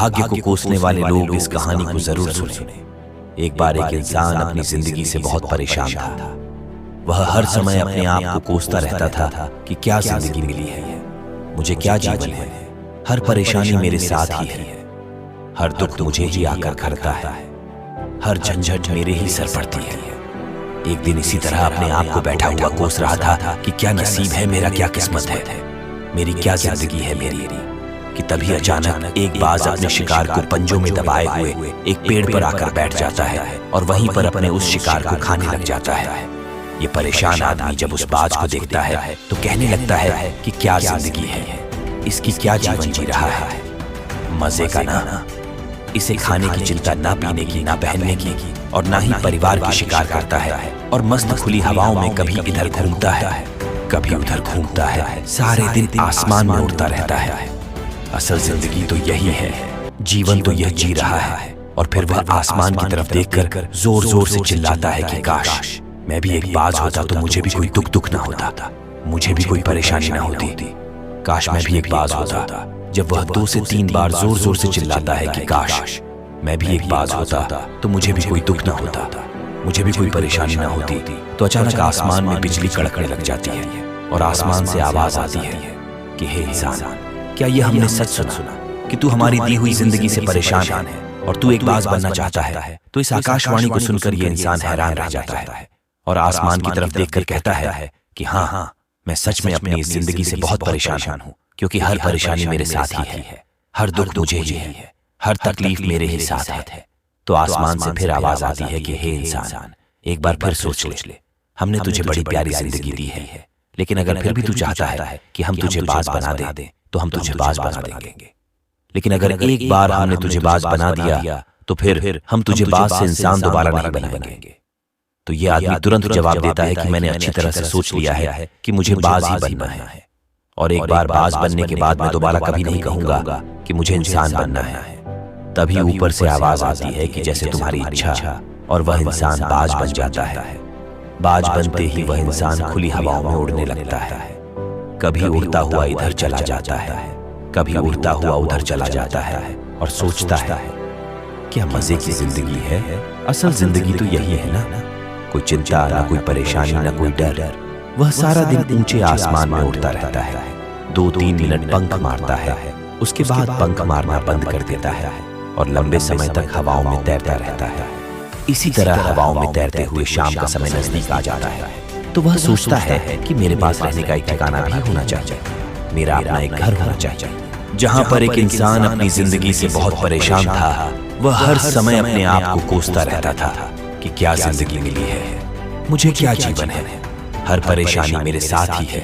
भाग्य को कोसने वाले लोग इस कहानी को जरूर सुने। एक बार एक इंसान अपनी जिंदगी से बहुत परेशान था। वह हर समय अपने आप को कोसता रहता था कि क्या जिंदगी मिली है, मुझे क्या जीवन है, हर परेशानी मेरे साथ ही है, हर दुख मुझे ही आकर घरता है, हर झंझट मेरे ही सर पड़ती है। एक दिन इसी तरह अपने आप को बैठा हुआ कोस रहा था कि क्या नसीब है मेरा, क्या किस्मत है, मेरी क्या जिंदगी है मेरी, कि तभी अचानक एक बाज अपने शिकार को पंजों में दबाए हुए एक पेड़ पर आकर बैठ जाता है और वहीं पर अपने उस शिकार को खाने लग जाता है। ये परेशान आदमी जब उस बाज को देखता है तो कहने लगता है कि क्या जिंदगी है, इसकी क्या जीवन जी रहा है, मजे का ना, इसे खाने की चिंता, ना पीने की, ना पहनने की, और ना ही परिवार की शिकार करता है और मस्त खुली हवाओं में कभी इधर घूमता है कभी उधर घूमता है, सारे दिन आसमान में उड़ता रहता है। असल जिंदगी तो यही है, जीवन तो यह जी रहा है। और फिर वह आसमान की तरफ देखकर जोर जोर से चिल्लाता है कि काश मैं भी एक बाज होता तो मुझे भी कोई दुख ना होता, मुझे भी कोई परेशानी ना होती, काश मैं भी एक बाज होता। जब वह 2 से 3 बार जोर जोर से चिल्लाता है कि काश मैं भी एक बाज होता तो मुझे भी कोई दुख ना होता, मुझे भी कोई परेशानी ना होती, तो अचानक आसमान में बिजली कड़कने लग जाती है और आसमान से आवाज आती है कि हे इंसान, क्या ये हमने सच सुना कि तू हमारी दी हुई जिंदगी से परेशान है और तू एक बाज बनना चाहता है? तो इस आकाशवाणी को सुनकर ये इंसान हैरान रह जाता है और आसमान की तरफ देखकर कहता है कि हाँ, मैं सच में अपनी इस जिंदगी से बहुत परेशान हूँ, क्योंकि हर परेशानी मेरे साथ ही है, हर दुख मुझे ही है, हर तकलीफ मेरे ही साथ है। तो आसमान से फिर आवाज आती है कि हे इंसान, एक बार फिर सोच ले, हमने तुझे बड़ी प्यारी जिंदगी दी है, लेकिन अगर फिर भी तू चाहता है कि हम तुझे बाज बना दें तो हम तुझे बाज बना देंगे, लेकिन अगर एक बार हमने तुझे बाज बना दिया तो फिर हम तुझे बाज से इंसान दोबारा नहीं बनाएंगे। तो ये आदमी तुरंत जवाब देता है कि मैंने अच्छी तरह से सोच लिया है कि मुझे बाज ही बनना है, और एक बार बाज बनने के बाद मैं दोबारा कभी नहीं कहूंगा कि मुझे इंसान बनना है। तभी ऊपर से आवाज आती है कि जैसे तुम्हारी इच्छा, और वह इंसान बाज बन जाता है। बाज बनते ही वह इंसान खुली हवाओं में उड़ने लगता है, कभी उड़ता हुआ इधर चला जाता है, कभी उड़ता हुआ उधर चला जाता है, और सोचता है क्या मजे की जिंदगी है, असल जिंदगी तो यही है ना, कोई चिंता ना, कोई परेशानी ना, कोई डर। वह सारा दिन ऊंचे आसमान में उड़ता रहता है, 2-3 मिनट पंख मारता है, उसके बाद पंख मारना बंद कर देता है और लंबे समय तक हवाओं में तैरता रहता है। इसी तरह हवाओं में तैरते हुए शाम का समय नजदीक आ जाता है, तो वह सोचता है कि मेरे पास रहने का एक ठिकाना भी होना चाहिए, मेरा अपना एक घर होना चाहिए, जहां पर एक इंसान अपनी जिंदगी से बहुत परेशान था। वह हर समय अपने आप को कोसता रहता था कि क्या जिंदगी मिली है, मुझे क्या जीवन है, हर परेशानी मेरे साथ ही है,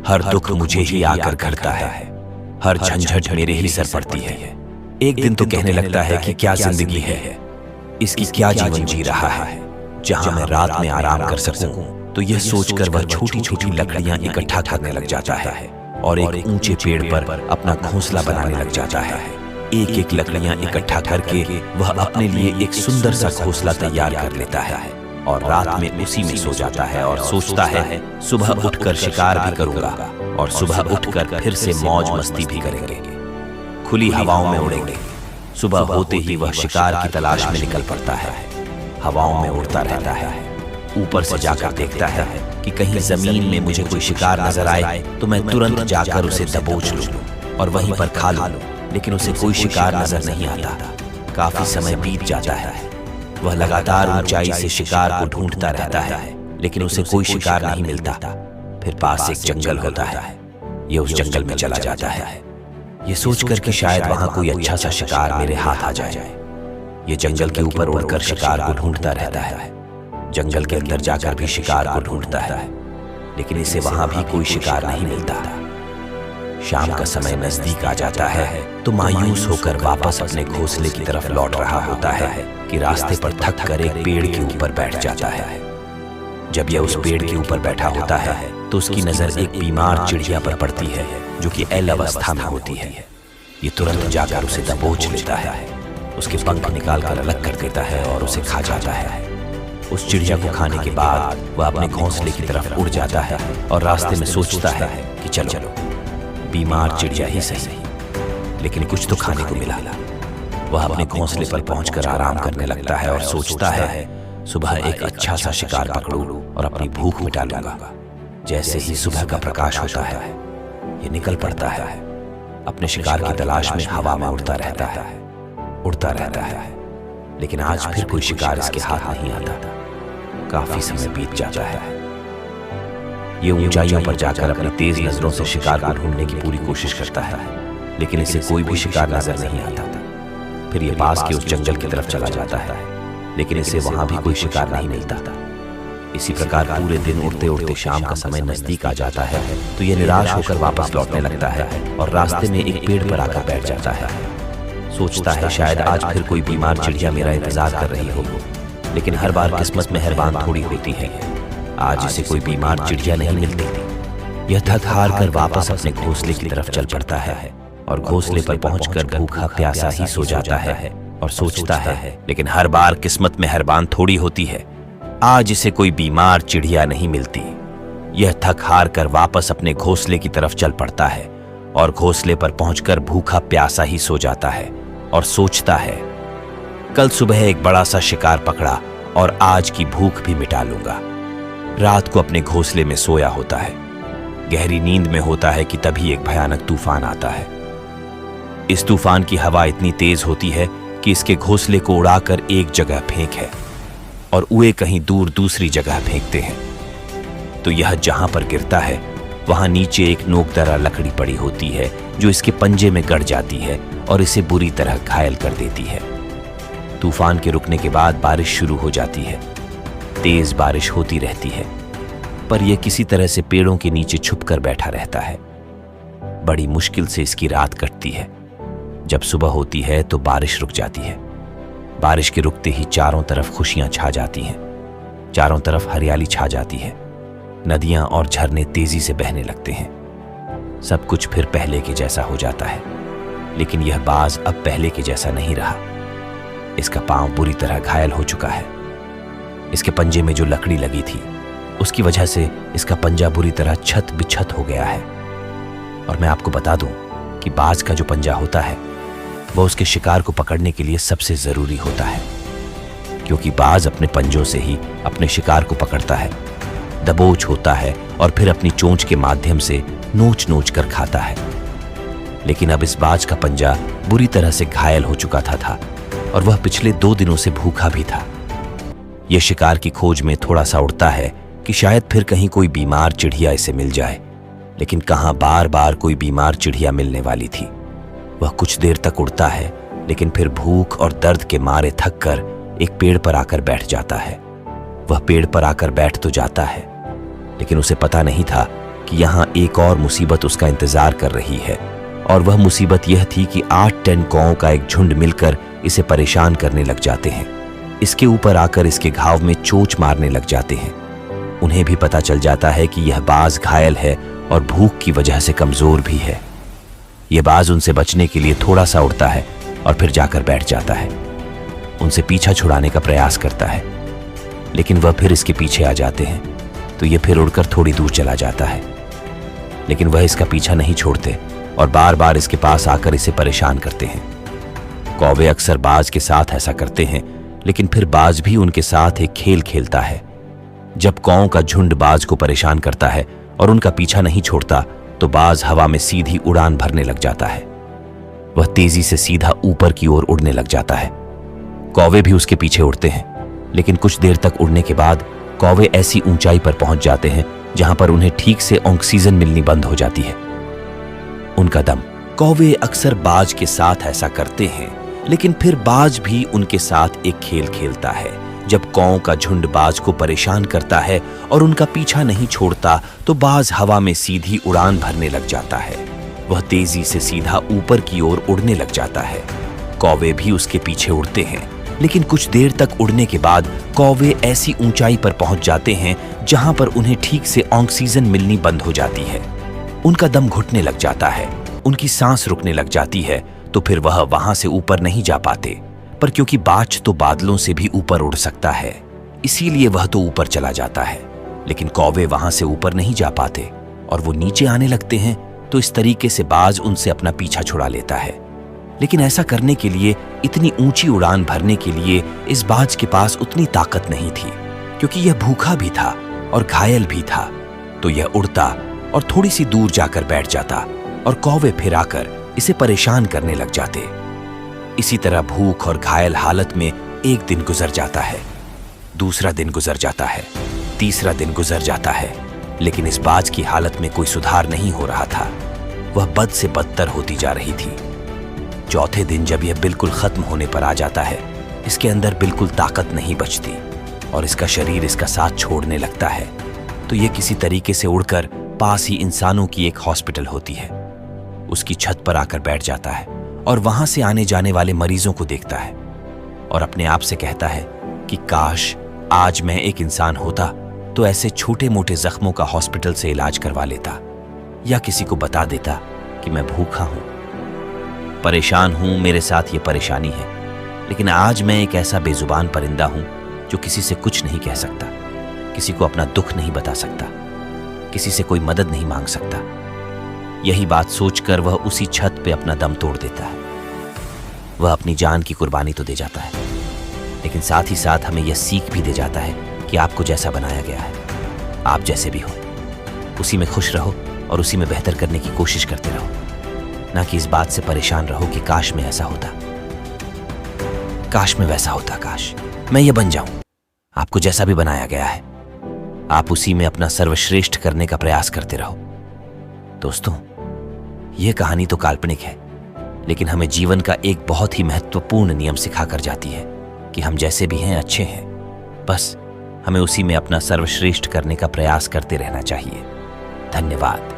हर दुख मुझे ही आकर घरता है, हर झंझट मेरे ही सर पड़ती है। एक दिन तो कहने लगता है कि क्या जिंदगी है, इसकी क्या जीवन जी रहा है, जहां मैं रात में आराम कर सकूं। तो यह सोचकर वह छोटी छोटी लकड़ियां इकट्ठा करने लग जाता है और एक ऊंचे पेड़ पर अपना घोंसला बनाने लग जाता है। एक एक लकड़ियां इकट्ठा करके वह अपने लिए एक सुंदर सा घोंसला तैयार कर लेता है और रात में उसी में सो जाता है और सोचता है सुबह उठकर शिकार भी करूंगा और सुबह उठकर फिर से मौज मस्ती भी करेंगे, खुली हवाओं में उड़ेंगे। सुबह होते ही वह शिकार की तलाश में निकल पड़ता है, हवाओं में उड़ता रहता है, ऊपर से जाकर देखता है कि कहीं जमीन में मुझे कोई शिकार नजर आए तो मैं तुरंत जाकर उसे दबोच लूं और वहीं पर खा लूं, लेकिन उसे कोई शिकार नजर नहीं आता। काफी समय बीत जाता है, वह लगातार ऊंचाई से शिकार को ढूंढता रहता है, लेकिन उसे कोई शिकार नहीं मिलता। फिर पास एक जंगल होता है, ये उस जंगल में चला जाता है, ये सोचकर कि शायद वहां कोई अच्छा सा शिकार मेरे हाथ आ जाए। ये जंगल के ऊपर उड़कर शिकार को ढूंढता रहता है, जंगल के अंदर जाकर भी शिकार को ढूंढता है, लेकिन इसे वहां भी कोई शिकार नहीं मिलता। शाम का समय नजदीक आ जाता है तो मायूस होकर वापस अपने घोंसले की तरफ लौट रहा होता है कि रास्ते पर थक कर एक पेड़ के ऊपर बैठ जाता है। जब यह उस पेड़ के ऊपर बैठा होता है तो उसकी नजर एक बीमार चिड़िया पर पड़ती है जो कि ऐल अवस्था में होती है। ये तुरंत जाकर उसे दबोच लेता है, उसके पंख निकालकर अलग कर देता है और उसे खा जाता है। उस चिड़िया को खाने के बाद वह अपने घोंसले की तरफ उड़ जाता है और रास्ते में सोचता है कि चलो बीमार चिड़िया ही सही, लेकिन कुछ तो खाने को मिला। वह अपने घोंसले पर पहुंचकर आराम करने लगता है और सोचता है सुबह एक अच्छा सा शिकार पकड़ूं और अपनी भूख मिटा लूंगा। जैसे ही सुबह का प्रकाश होता है ये निकल पड़ता है, अपने शिकार की तलाश में हवा में उड़ता रहता है, लेकिन आज फिर कोई शिकार इसके हाथ नहीं आता। काफी समय बीत जाता है। ये ऊंचाइयों पर जाकर अपनी तेज नजरों से शिकार को ढूंढने की पूरी कोशिश करता है, लेकिन इसे कोई भी शिकार नजर नहीं आता। फिर ये पास के उस जंगल की तरफ चला जाता है, लेकिन इसे वहां भी कोई शिकार नहीं मिलता। इसी प्रकार पूरे दिन उड़ते उड़ते शाम का समय नजदीक आ जाता है तो ये निराश होकर वापस लौटने लगता है और रास्ते में एक पेड़ पर आकर बैठ जाता है। सोचता है शायद आज फिर कोई बीमार चिड़िया मेरा इंतजार कर रही हो, लेकिन हर बार किस्मत मेहरबान थोड़ी होती है। आज इसे कोई बीमार चिड़िया नहीं मिलती। यह थक हार कर वापस अपने घोंसले की तरफ चल पड़ता है और घोंसले पर पहुंचकर भूखा प्यासा ही सो जाता है और सोचता है लेकिन हर बार किस्मत मेहरबान थोड़ी होती है। आज इसे कोई बीमार चिड़िया नहीं मिलती। यह थक हार कर वापस अपने घोंसले की तरफ चल पड़ता है और घोंसले पर पहुंचकर भूखा प्यासा ही सो जाता है और सोचता है कल सुबह एक बड़ा सा शिकार पकड़ा और आज की भूख भी मिटा लूंगा। रात को अपने घोंसले में सोया होता है, गहरी नींद में होता है कि तभी एक भयानक तूफान आता है। इस तूफान की हवा इतनी तेज होती है कि इसके घोंसले को उड़ाकर एक जगह फेंक है और उए कहीं दूर दूसरी जगह फेंकते हैं। तो यह जहां पर गिरता है वहां नीचे एक नोकदार लकड़ी पड़ी होती है जो इसके पंजे में गड़ जाती है और इसे बुरी तरह घायल कर देती है। तूफान के रुकने के बाद बारिश शुरू हो जाती है। तेज बारिश होती रहती है, पर यह किसी तरह से पेड़ों के नीचे छुपकर बैठा रहता है। बड़ी मुश्किल से इसकी रात कटती है। जब सुबह होती है तो बारिश रुक जाती है। बारिश के रुकते ही चारों तरफ खुशियां छा जाती हैं, चारों तरफ हरियाली छा जाती है। नदियां और झरने तेजी से बहने लगते हैं। सब कुछ फिर पहले के जैसा हो जाता है, लेकिन यह बाज अब पहले के जैसा नहीं रहा। इसका पांव बुरी तरह घायल हो चुका है। इसके पंजे में जो लकड़ी लगी थी उसकी वजह से इसका पंजा बुरी तरह छत बिछत हो गया है। और मैं आपको बता दूं कि बाज का जो पंजा होता है वह उसके शिकार को पकड़ने के लिए सबसे जरूरी होता है, क्योंकि बाज अपने पंजों से ही अपने शिकार को पकड़ता है, दबोच होता है और फिर अपनी चोंच के माध्यम से नोच नोच कर खाता है। लेकिन अब इस बाज का पंजा बुरी तरह से घायल हो चुका था और वह पिछले 2 दिनों से भूखा भी था। यह शिकार की खोज में थोड़ा सा उड़ता है कि शायद फिर कहीं कोई बीमार चिड़िया इसे मिल जाए, लेकिन कहां बार बार कोई बीमार चिड़िया मिलने वाली थी। वह कुछ देर तक उड़ता है, लेकिन फिर भूख और दर्द के मारे थक कर एक पेड़ पर आकर बैठ जाता है। वह पेड़ पर आकर बैठ तो जाता है, लेकिन उसे पता नहीं था कि यहाँ एक और मुसीबत उसका इंतजार कर रही है। और वह मुसीबत यह थी कि 8-10 कौओं का एक झुंड मिलकर इसे परेशान करने लग जाते हैं। इसके ऊपर आकर इसके घाव में चोंच मारने लग जाते हैं। उन्हें भी पता चल जाता है कि यह बाज घायल है और भूख की वजह से कमजोर भी है। यह बाज उनसे बचने के लिए थोड़ा सा उड़ता है और फिर जाकर बैठ जाता है। उनसे पीछा छुड़ाने का प्रयास करता है, लेकिन वह फिर इसके पीछे आ जाते हैं, तो यह फिर उड़कर थोड़ी दूर चला जाता है। लेकिन वह इसका पीछा नहीं छोड़ते और बार बार इसके पास आकर इसे परेशान करते हैं। कौवे अक्सर बाज के साथ ऐसा करते हैं, लेकिन फिर बाज भी उनके साथ एक खेल खेलता है। जब कौओं का झुंड बाज को परेशान करता है और उनका पीछा नहीं छोड़ता, तो बाज हवा में सीधी उड़ान भरने लग जाता है। वह तेजी से सीधा ऊपर की ओर उड़ने लग जाता है। कौवे भी उसके पीछे उड़ते हैं, लेकिन कुछ देर तक उड़ने के बाद कौवे ऐसी ऊंचाई पर पहुंच जाते हैं जहां पर उन्हें ठीक से ऑक्सीजन मिलनी बंद हो जाती है। उनका दम। कौवे अक्सर बाज के साथ ऐसा करते हैं, लेकिन फिर बाज भी उनके साथ एक खेल खेलता है। जब कौओं का झुंड बाज को परेशान करता है और उनका पीछा नहीं छोड़ता, तो बाज हवा में सीधी उड़ान भरने लग जाता है। वह तेजी से सीधा ऊपर की ओर उड़ने लग जाता है। कौवे भी उसके पीछे उड़ते हैं, लेकिन कुछ देर तक उड़ने के बाद कौवे ऐसी ऊंचाई पर पहुंच जाते हैं जहां पर उन्हें ठीक से ऑक्सीजन मिलनी बंद हो जाती है। उनका दम घुटने लग जाता है, उनकी सांस रुकने लग जाती है, तो फिर वह वहां से ऊपर नहीं जा पाते। पर क्योंकि बाज तो बादलों से भी ऊपर उड़ सकता है, इसीलिए वह तो ऊपर चला जाता है। लेकिन कौवे वहां से ऊपर नहीं जा पाते और वो नीचे आने लगते हैं, तो इस तरीके से बाज उनसे अपना पीछा छुड़ा लेता है। लेकिन ऐसा करने के लिए, इतनी ऊंची उड़ान भरने के लिए इस बाज के पास उतनी ताकत नहीं थी, क्योंकि यह भूखा भी था और घायल भी था। तो यह उड़ता और थोड़ी सी दूर जाकर बैठ जाता और कौवे फिर आकर इसे परेशान करने लग जाते। इसी तरह भूख और घायल हालत में एक दिन गुजर जाता है, दूसरा दिन गुजर जाता है, तीसरा दिन गुजर जाता है, लेकिन इस बाज की हालत में कोई सुधार नहीं हो रहा था। वह बद से बदतर होती जा रही थी। चौथे दिन जब यह बिल्कुल खत्म होने पर आ जाता है, इसके अंदर बिल्कुल ताकत नहीं बचती और इसका शरीर इसका साथ छोड़ने लगता है, तो यह किसी तरीके से उड़कर पास ही इंसानों की एक हॉस्पिटल होती है, उसकी छत पर आकर बैठ जाता है और वहां से आने जाने वाले मरीजों को देखता है और अपने आप से कहता है कि काश आज मैं एक इंसान होता तो ऐसे छोटे मोटे जख्मों का हॉस्पिटल से इलाज करवा लेता, या किसी को बता देता कि मैं भूखा हूं, परेशान हूं, मेरे साथ ये परेशानी है, लेकिन आज मैं एक ऐसा बेजुबान परिंदा हूं जो किसी से कुछ नहीं कह सकता, किसी को अपना दुख नहीं बता सकता, किसी से कोई मदद नहीं मांग सकता। यही बात सोचकर वह उसी छत पे अपना दम तोड़ देता है। वह अपनी जान की कुर्बानी तो दे जाता है, लेकिन साथ ही साथ हमें यह सीख भी दे जाता है कि आपको जैसा बनाया गया है, आप जैसे भी हो, उसी में खुश रहो और उसी में बेहतर करने की कोशिश करते रहो, ना कि इस बात से परेशान रहो कि काश में ऐसा होता, काश में वैसा होता, काश मैं ये बन जाऊं। आपको जैसा भी बनाया गया है, आप उसी में अपना सर्वश्रेष्ठ करने का प्रयास करते रहो। दोस्तों, यह कहानी तो काल्पनिक है, लेकिन हमें जीवन का एक बहुत ही महत्वपूर्ण नियम सिखाकर जाती है कि हम जैसे भी हैं अच्छे हैं, बस हमें उसी में अपना सर्वश्रेष्ठ करने का प्रयास करते रहना चाहिए। धन्यवाद।